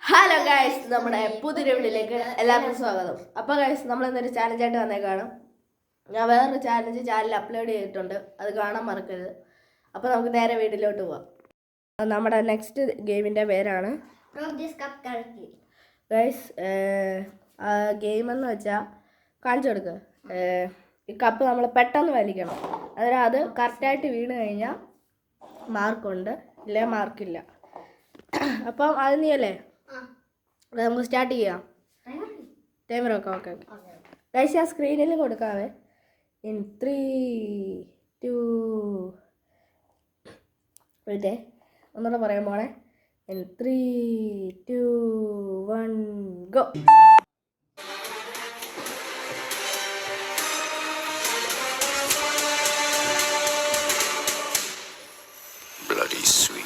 Hello guys, നമ്മുടെ പുതിയ വീഡിയോയിലേക്ക് എല്ലാവർക്കും സ്വാഗതം. അപ്പോൾ ഗൈസ്, നമ്മൾ ഇന്നൊരു ചാലഞ്ചായിട്ട് വന്നേക്കാണ്. ഞാൻ വേറൊരു ചാനലിൽ അപ്ലോഡ് ചെയ്തിട്ടുണ്ട്, അത് കാണാൻ മറക്കരുത്. അപ്പോൾ നമുക്ക് നേരെ വീഡിയോയിലോട്ട് പോവാം. നമ്മുടെ നെക്സ്റ്റ് ഗെയിമിൻ്റെ പേരാണ് ഗൈസ്. ഗെയിമെന്ന് വെച്ചാൽ കാണിച്ചു കൊടുക്കുക. ഈ കപ്പ് നമ്മൾ പെട്ടെന്ന് വലിക്കണം. അതായത് അത് കറക്റ്റായിട്ട് വീണ് കഴിഞ്ഞാൽ മാർക്കുണ്ട്, ഇല്ലേ മാർക്കില്ല. അപ്പം അത് നീയല്ലേ, നമുക്ക് സ്റ്റാർട്ട് ചെയ്യാം. ടൈമർ ഒക്കെ ഓക്കെ ഗൈസ്, ഞാൻ സ്ക്രീനിൽ കൊടുക്കാവേ. ഇൻ 3, 2 വെയിറ്റേ, ഒന്നുകൂടെ പറയാൻ പോണേ. In 3, 2, 1 go. Bloody sweet.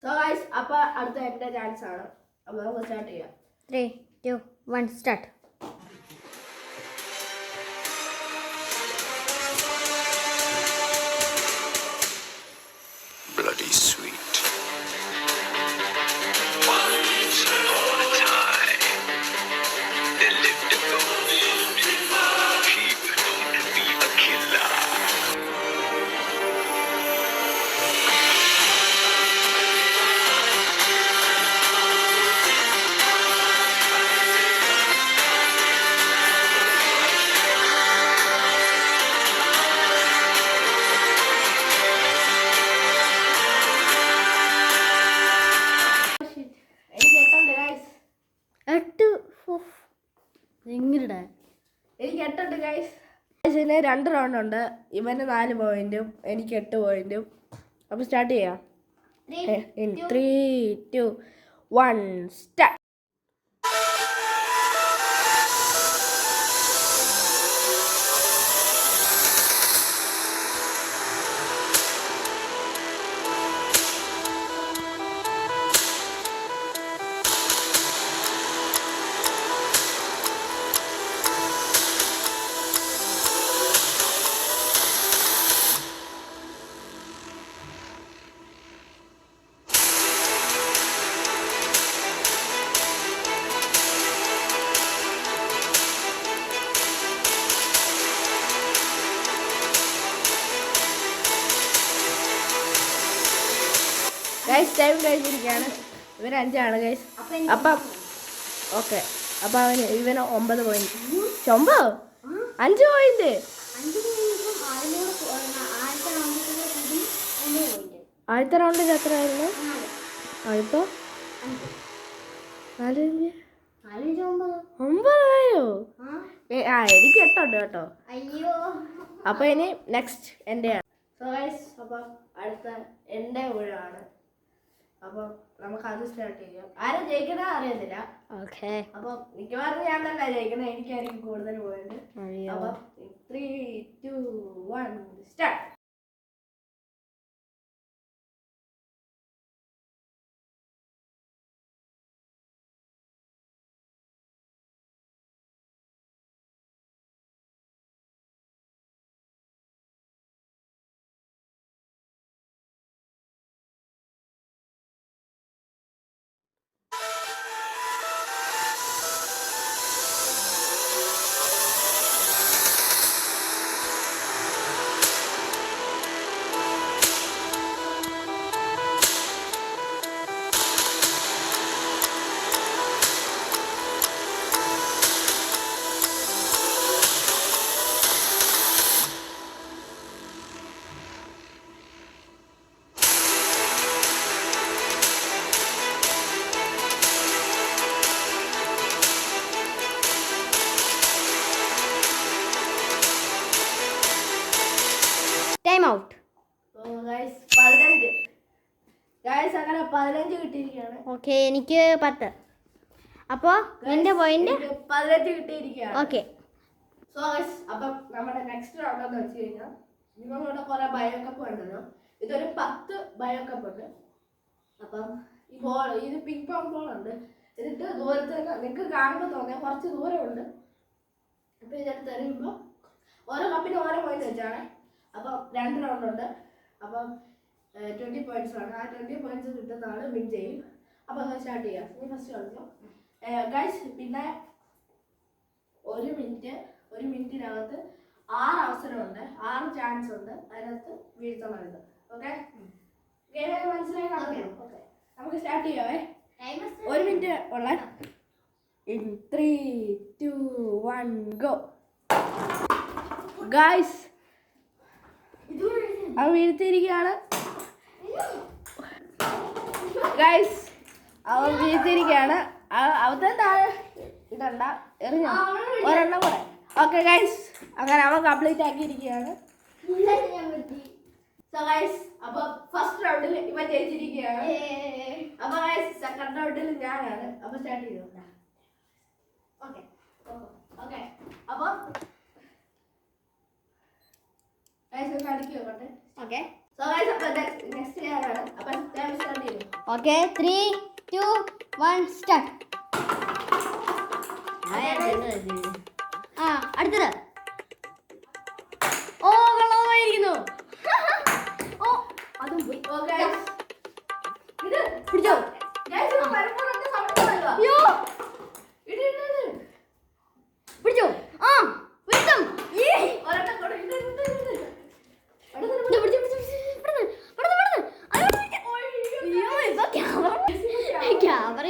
So guys, അപ്പോൾ അടുത്ത എൻ്റെ ചാൻസ് ആണ്. അപ്പോൾ നമുക്ക് സ്റ്റാർട്ട് ചെയ്യാം. 3, 2, 1 start. Bloody sweet. Once upon a time, there lived a ghost. He was known to be a killer. എനിക്ക് എട്ടുണ്ട് ഗൈസ്. 8 എങ്ങനെടാ? എനിക്ക് 8 ഗൈസ്. ഇതിന് 2 റൗണ്ട് ഉണ്ട്. ഇവന് 4 പോയിന്റും എനിക്ക് 8 പോയിന്റും. അപ്പോൾ സ്റ്റാർട്ട് ചെയ്യാം. In 3, 2, 1 start. ഗൈസ്, ടൈം കഴിഞ്ഞിരിക്കുകയാണ്. ഇവന് 5 ഗൈസ്. അപ്പം ഓക്കെ, അപ്പം ഇവന് 9 പോയിന്റ്. 5 പോയിന്റ്. ആദ്യത്തെ റൗണ്ടിൽ എത്രയായിരുന്നു? ഇപ്പോൾ 4, 9 ആയോ? എനിക്ക് 8 ഉണ്ട് കേട്ടോ. അപ്പോൾ ഇനി നെക്സ്റ്റ് എൻ്റെയാണ്. സോ ഗൈസ്, അപ്പം അടുത്ത എൻ്റെ ഊഴമാണ്. അപ്പം നമുക്ക് അത് സ്റ്റാർട്ട് ചെയ്യാം. ആരും ജയിക്കുന്ന അറിയത്തില്ല. ഓക്കെ. അപ്പം മിക്കവാറും ഞാൻ തന്നെ ജയിക്കുന്നത്. എനിക്കായിരിക്കും കൂടുതൽ പോയത്. അപ്പം 3, 2, 1 സ്റ്റാർട്ട്. ഗൈസ് 15. ഗൈസ് അങ്ങനെ 15 കിട്ടിയിരിക്കുകയാണ്. ഓക്കെ എനിക്ക് 10. അപ്പോൾ എൻ്റെ പോയിന്റ് 15 കിട്ടിയിരിക്കുകയാണ്. ഓക്കെ. സോ ഗൈസ് അപ്പം നമ്മുടെ നെക്സ്റ്റ് റൗണ്ട് എന്ന് വെച്ച് കഴിഞ്ഞാൽ നിങ്ങളിവിടെ കുറെ ബയോ കപ്പ് ഉണ്ടല്ലോ. ഇതൊരു 10 ബയോ കപ്പ് ഉണ്ട്. അപ്പം ഈ ബോൾ ഇത് പിങ് പോങ് ബോൾ ഉണ്ട്. എന്നിട്ട് ദൂരത്ത് നിങ്ങൾക്ക് കാണുമ്പോൾ തോന്നിയാൽ കുറച്ച് ദൂരമുണ്ട്. അപ്പം ഇതെടുത്ത് എറിയുമ്പോൾ ഓരോ കപ്പിന് ഓരോ പോയിന്റ് വെച്ചാണ്. അപ്പം 2 റൗണ്ട് ഉണ്ട്. അപ്പം 20 പോയിന്റ്സ് ആണ്. ആ 20 പോയിന്റ്സ് കിട്ടുന്ന ആൾ വിൻ ചെയ്യും. അപ്പം അത് സ്റ്റാർട്ട് ചെയ്യാം. നീ ഫസ്റ്റ് കളിച്ചോ ഗൈസ്. പിന്നെ 1 മിനിറ്റിനകത്ത് 6 അവസരമുണ്ട്, 6 ചാൻസ് ഉണ്ട്. അതിനകത്ത് വീഴ്ത്തണത്. ഓക്കെ, മനസ്സിലായി കാണുമല്ലോ. ഓക്കെ, നമുക്ക് സ്റ്റാർട്ട് ചെയ്യാവേ. 1 മിനിറ്റ് ഉള്ള. In 3, 2, 1 go. ഗൈസ് അവൻ വീഴ്ത്തിയിരിക്കുകയാണ്. ഗൈസ് അവൻ വീഴ്ത്തിയിരിക്കുകയാണ്. അവത്തെ താഴെ ഇടണ്ട, എറിഞ്ഞോ ഒരെണ്ണം കൂടെ. ഓക്കെ ഗൈസ്, അങ്ങനെ അവൻ കംപ്ലീറ്റ് ആക്കിയിരിക്കുകയാണ്. സോ ഗൈസ് അപ്പൊ ഫസ്റ്റ് റൗണ്ടിൽ ഇവൻ ജയിച്ചിരിക്കുകയാണ്. അപ്പൊ ഗൈസ് സെക്കൻഡ് റൗണ്ടിൽ ഞാനാണ്. അപ്പൊ സ്റ്റാർട്ട് ചെയ്തു. Okay okay. അപ്പൊ ഗൈസ് കളിക്കോ കോട്ടെ. ഓക്കെ സോ ഗൈസ് അപ്പൊ നെക്സ്റ്റ് ഞാനാണ്. അപ്പൊ സ്റ്റാർട്ട് ചെയ്തു. Okay 3, 2, 1 start. ആ അടുത്തത്. ഓ വെള്ളമായിരിക്കുന്നു. ഓ അതും പോയി. ഓ ഗൈസ് ഇത് പിടിച്ചോ. ഗൈസ് ഇത് പരമ്പരന്റെ സമയത്തല്ലോ. അയ്യോ ഇത് പിടിച്ചോ. ആ പിടിച്ചോ. ഒരെണ്ണം കൂടെ. ഇത് ക്യാമറ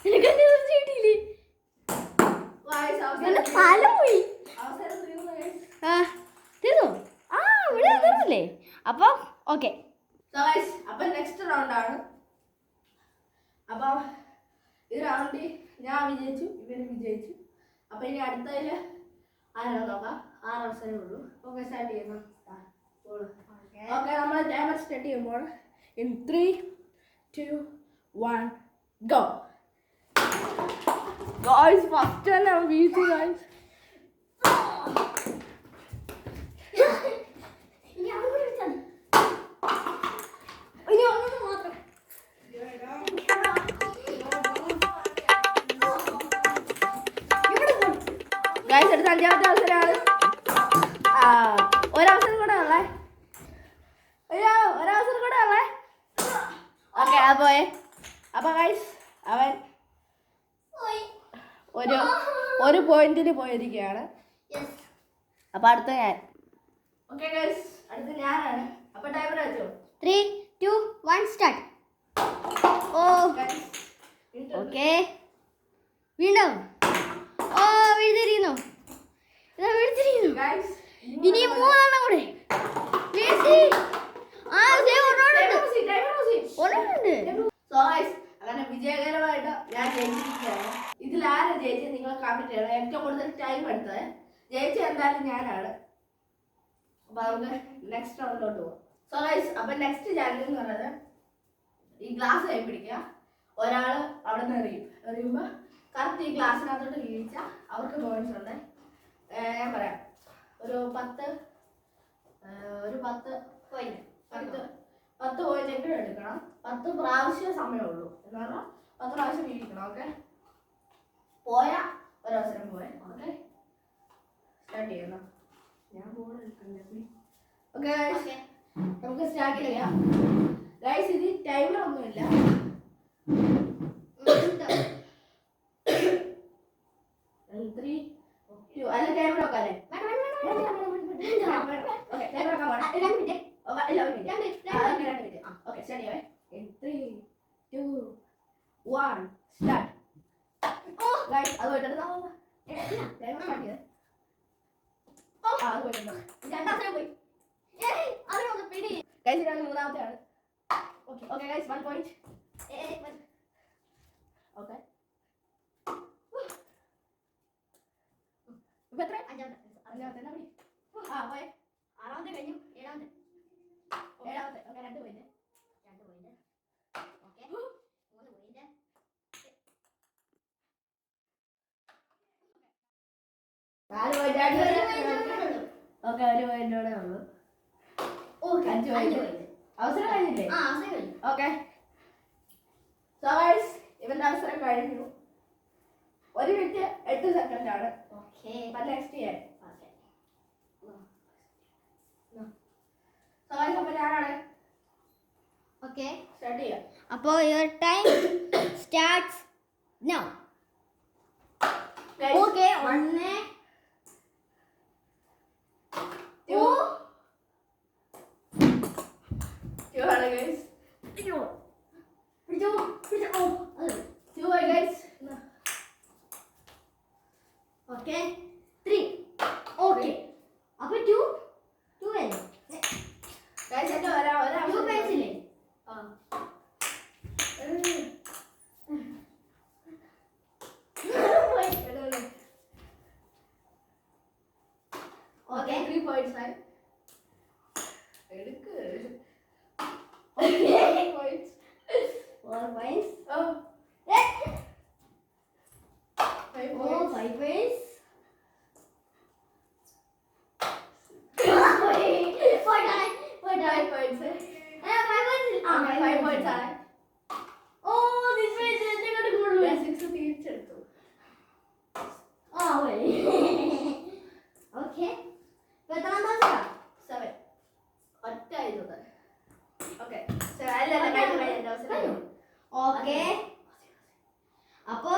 എനിക്കെന്നെ കിട്ടിയില്ലേ. ഗൈസ് എന്റെ തല പോയി. അവസരം തീർന്നു ഗൈസ്. തീർന്നു. ആ ഇവിടെ തീർന്നില്ലേ. അപ്പം ഓക്കെ. സോ ഗൈസ് അപ്പൊ നെക്സ്റ്റ് റൗണ്ട് ആണ്. അപ്പൊ ഈ റൗണ്ടിൽ ഞാൻ വിജയിച്ചു, ഇവന് വിജയിച്ചു. അപ്പൊ ഇനി അടുത്തതിൽ ആരാ നോക്കാം. 6 അവസരമേ ഉള്ളൂ. ഓക്കെ സ്റ്റാർട്ട് ചെയ്യുന്നു. ഓക്കെ നമ്മൾ ടൈമർ സ്റ്റാർട്ട് ചെയ്യുമ്പോൾ ഇൻ 3, 2, 1 ഗോ. ഗൈസ് ഫസ്റ്റ് തന്നെ വീഴ്ത്തി ഗൈസ്. ഇനി ഒന്നും മാത്രം. ഗൈസ് അടുത്ത 5ാമത്തെ അവസരമാണ്. ഒരവസരം കൂടെ ഉള്ളേ. അയ്യോ ഒരവസരം കൂടെ ഉള്ളേ. ഓക്കെ പോയെ. അപ്പൊ ഗൈസ് അവൻ ഒരു പോയിന്റിന് പോയിരിക്കുകയാണ്. അപ്പൊ അടുത്ത ഞാൻ. ഓക്കെ ഗൈസ് അടുത്ത ഞാനാണ്. അപ്പൊ ടൈമർ വെച്ചോ. 3, 2, 1 സ്റ്റാർട്ട്. ഓ ഗൈസ് ഓക്കെ വീണ്ടും. ഓ വീഴ്ത്തിരിക്കുന്നു. ഇതാ വീഴ്ത്തിരിക്കുന്നു. ഗൈസ് ഇനി 3 എണ്ണം കൂടെ വീഴ്ത്തി. ആ ഒരെണ്ണുണ്ട്. സോ ഗൈസ് അങ്ങനെ വിജയകരമായിട്ട് ഞാൻ ജയിച്ചിരിക്കുകയാണ്. ഇതിൽ ആരാ ജയിച്ചത് നിങ്ങൾ കമന്റ് ചെയ്യണം. ഏറ്റവും കൂടുതൽ ടൈം എടുത്തത് ജയിച്ചത് എന്തായാലും ഞാനാണ്. അപ്പൊ നമുക്ക് നെക്സ്റ്റ് റൗണ്ടിലോട്ട് പോകാം. സോ ഗൈസ് അപ്പൊ നെക്സ്റ്റ് ചാലഞ്ച് എന്ന് പറയുന്നത് ഈ ഗ്ലാസ് കൈ പിടിക്കുക. ഒരാള് അവിടെ നിന്ന് എറിയുമ്പോ കറക്റ്റ് ഈ ഗ്ലാസ്സിനകത്തോട്ട് വീഴ്ച അവർക്ക് പോയിന്റ്സ് ഉണ്ട്. ഞാൻ പറയാം ഒരു 10 പോയിന്റ് എങ്കിലും എടുക്കണം. 10 പ്രാവശ്യം സമയമുള്ളൂ. എന്ന് പറഞ്ഞാൽ 10 പ്രാവശ്യം വീഴിക്കണം. ഓക്കെ പോയാ ഒരവസരം പോയെ. ഓക്കെ സ്റ്റാർട്ട് ചെയ്യണം. ഞാൻ ബോൾ എടുക്കണ്ടേ. ഓക്കെ നമുക്ക് സ്റ്റാർട്ട് ചെയ്യാം. ഗൈസ് ഇത് ടൈമർ ഒന്നുമില്ല. അല്ല ടൈമർ നോക്കാല്ലേ. ടൈമർ നോക്കാൻ പോണേ. ഓക്കെ സ്റ്റാർട്ട് ചെയ്യാവേ. 3, 2, 1 സ്റ്റാർട്ട്. ഗൈസ് അത് പോയിട്ട് ടൈമർ സ്റ്റാർട്ട് ചെയ്തേ. അത് പോയിട്ടുണ്ടോ. ഗൈസ് ഇതാണ് 3ാമത്തെ ആണ്. Okay guys 1 point. ഓക്കെ ഇപ്പൊ എത്ര? 5ാമത്തെ. പോയെ. 6ാമത്തെ കഴിഞ്ഞു. 7ാമത്തെ. 4 പോയിന്റ് ഓക്കെ, 1 പോയിന്റോടെ ഉള്ളൂ. 5 പോയിന്റ്. അവസരം കഴിഞ്ഞില്ലേ? ഓക്കെ, സോ ഗൈസ് ഇവന്റെ അവസരം കഴിഞ്ഞു. 1 മിനിറ്റ് 8 സെക്കൻഡ് ആണ്. നെക്സ്റ്റ് ചെയ്യാൻ സോ ഗൈസ് അപ്പോൾ ഞാനാണ് സ്റ്റാർട്ട് ചെയ്യാം. അപ്പോൾ your time starts now. Guys, okay, 1 2 ആണ് ഗൈസ്. 2 ഗൈസ്. ഓക്കെ 3. ഓക്കെ അപ്പൊ 2 വേണം. ഗൈസ് എന്റെ 2 പെൻസിലേ. ഓക്കെ 3 പോയിന്റ്സ് ആയി. എടുക്ക്. Okay 4 points. 4 points. ഓ 5 Oh, points. 5 points. 5 points. 5 points ആണ്. Oh, this way is the good one. 6 തിരിച്ചെടുത്തു. Oh, wait. Okay. Better than that. 7 ഒറ്റ ആയിരുന്നു. Okay അല്ല കഴിഞ്ഞ അവസരം. ഓക്കെ അപ്പോ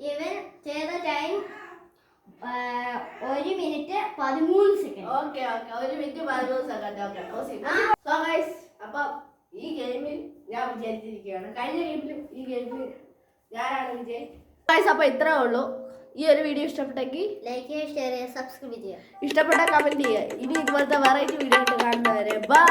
ഇവൻ ചെയ്ത time 1 minute 13 second. Okay 1 minute 13 second. Okay so guys അപ്പം ഈ ഗെയിമിൽ ഞാൻ വിജയിച്ചിരിക്കുകയാണ്. കഴിഞ്ഞ ഗെയിമിലും ഈ ഗെയിമിൽ ഞാനാണ് വിജയ്. ഗൈസ് അപ്പോൾ ഇത്രേ ഉള്ളൂ. ഈ ഒരു വീഡിയോ ഇഷ്ടപ്പെട്ടെങ്കിൽ ലൈക്ക് ചെയ്യുക, ഷെയർ ചെയ്യുക, സബ്സ്ക്രൈബ് ചെയ്യുക. ഇഷ്ടപ്പെട്ട കമന്റ് ചെയ്യുക. ഇനി ഇതുപോലത്തെ വെറൈറ്റി വീഡിയോ ആയിട്ട് കാണുന്നവരെ ബൈ.